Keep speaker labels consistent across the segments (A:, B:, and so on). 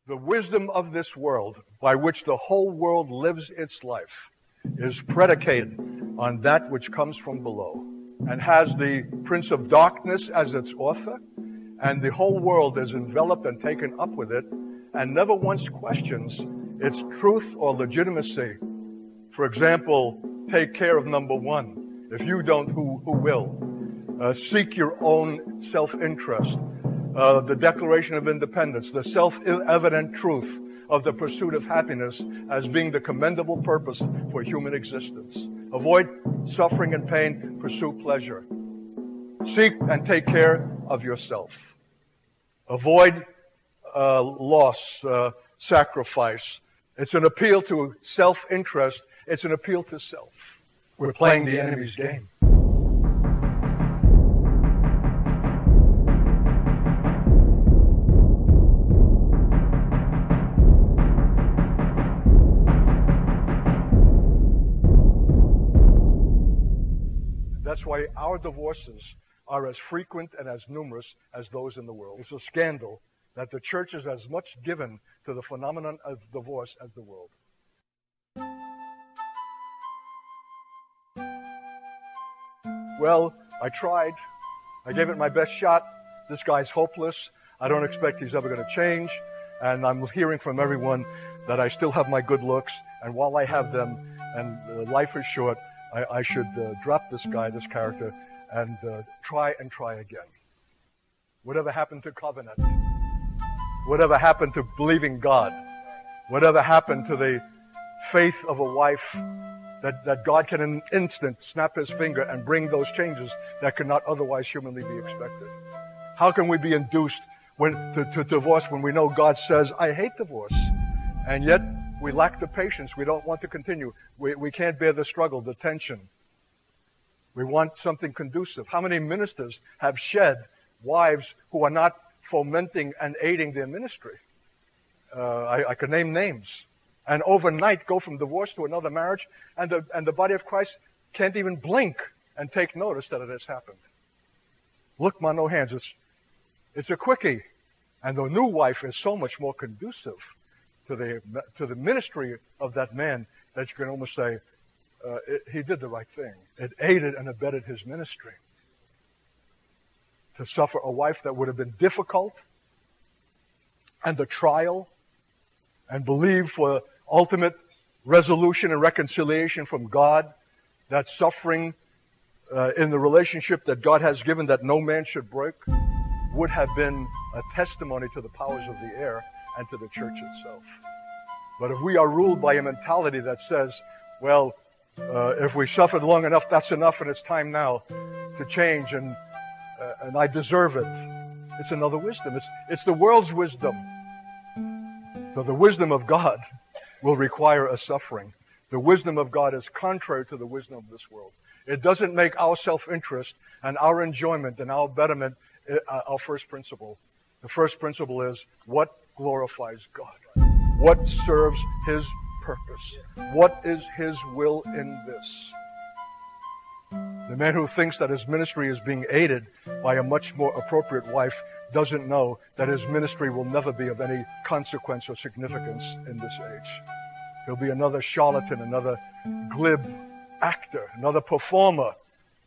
A: The wisdom of this world, by which the whole world lives its life, is predicated on that which comes from below, and has the Prince of Darkness as its author, and the whole world is enveloped and taken up with it, and never once questions its truth or legitimacy. For example, take care of number one. If you don't, who will? Seek your own self-interest. The Declaration of Independence, the self-evident truth of the pursuit of happiness as being the commendable purpose for human existence. Avoid suffering and pain, pursue pleasure. Seek and take care of yourself. Avoid loss, sacrifice. It's an appeal to self-interest. It's an appeal to self. We're playing the enemy's game. That's why our divorces are as frequent and as numerous as those in the world. It's a scandal that the church is as much given to the phenomenon of divorce as the world. Well, I tried. I gave it my best shot. This guy's hopeless. I don't expect he's ever going to change. And I'm hearing from everyone that I still have my good looks. And while I have them, and life is short, I should drop this guy, this character, and try again. Whatever happened to covenant? Whatever happened to believing God? Whatever happened to the faith of a wife that God can in an instant snap his finger and bring those changes that could not otherwise humanly be expected? How can we be induced to divorce when we know God says, I hate divorce, and yet we lack the patience. We don't want to continue. We can't bear the struggle, the tension. We want something conducive. How many ministers have shed wives who are not fomenting and aiding their ministry? I could name names. And overnight go from divorce to another marriage, and the body of Christ can't even blink and take notice that it has happened. Look, man, no hands. It's a quickie. And the new wife is so much more conducive to the ministry of that man that you can almost say he did the right thing. It aided and abetted his ministry. To suffer a wife that would have been difficult and a trial, and believe for ultimate resolution and reconciliation from God, that suffering in the relationship that God has given that no man should break, would have been a testimony to the powers of the air and to the church itself. But if we are ruled by a mentality that says, well, if we suffered long enough, that's enough, and it's time now to change, and I deserve it. It's another wisdom. It's the world's wisdom. So the wisdom of God will require a suffering. The wisdom of God is contrary to the wisdom of this world. It doesn't make our self-interest and our enjoyment and our betterment our first principle. The first principle is what glorifies God. What serves His purpose? What is His will in this? The man who thinks that his ministry is being aided by a much more appropriate wife doesn't know that his ministry will never be of any consequence or significance in this age. He'll be another charlatan, another glib actor, another performer.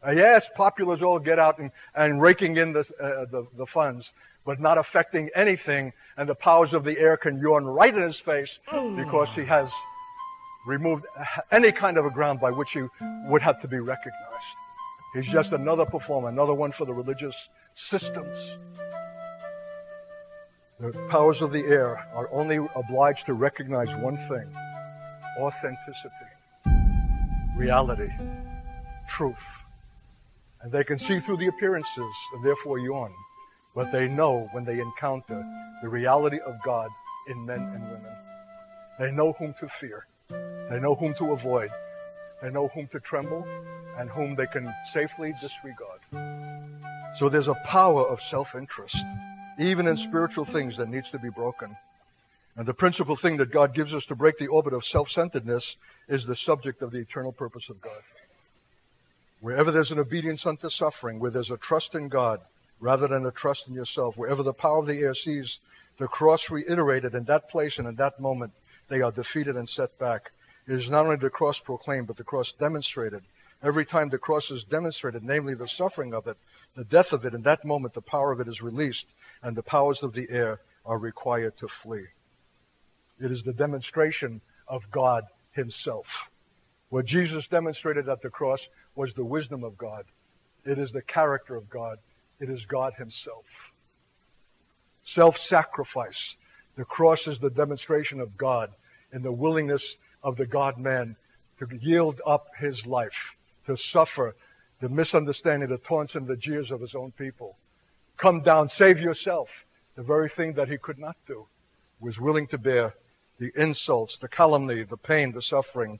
A: Yes, populars all get out and raking in the funds, but not affecting anything, and the powers of the air can yawn right in his face because he has removed any kind of a ground by which he would have to be recognized. He's just another performer, another one for the religious systems. The powers of the air are only obliged to recognize one thing: authenticity, reality, truth. And they can see through the appearances and therefore yawn. But they know when they encounter the reality of God in men and women. They know whom to fear. They know whom to avoid. They know whom to tremble and whom they can safely disregard. So there's a power of self-interest, even in spiritual things, that needs to be broken. And the principal thing that God gives us to break the orbit of self-centeredness is the subject of the eternal purpose of God. Wherever there's an obedience unto suffering, where there's a trust in God rather than a trust in yourself, wherever the power of the air sees The cross reiterated in that place and in that moment, they are defeated and set back. It is not only the cross proclaimed, but the cross demonstrated. Every time the cross is demonstrated, namely the suffering of it, the death of it, in that moment the power of it is released, and the powers of the air are required to flee. It is the demonstration of God himself. What Jesus demonstrated at the cross was the wisdom of God. It is the character of God. It is God himself. Self-sacrifice. The cross is the demonstration of God in the willingness of the God-man to yield up his life, to suffer the misunderstanding, the taunts and the jeers of his own people. Come down, save yourself. The very thing that he could not do, was willing to bear the insults, the calumny, the pain, the suffering.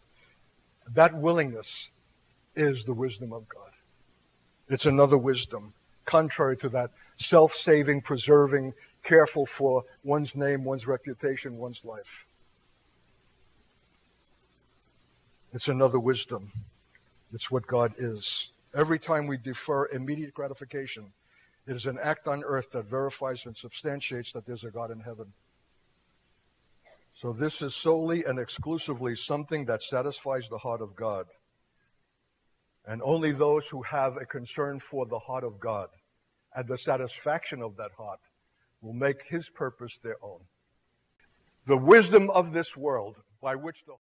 A: That willingness is the wisdom of God. It's another wisdom, contrary to that self-saving, preserving, careful for one's name, one's reputation, one's life. It's another wisdom. It's what God is. Every time we defer immediate gratification, it is an act on earth that verifies and substantiates that there's a God in heaven. So this is solely and exclusively something that satisfies the heart of God. And only those who have a concern for the heart of God and the satisfaction of that heart will make his purpose their own. The wisdom of this world by which the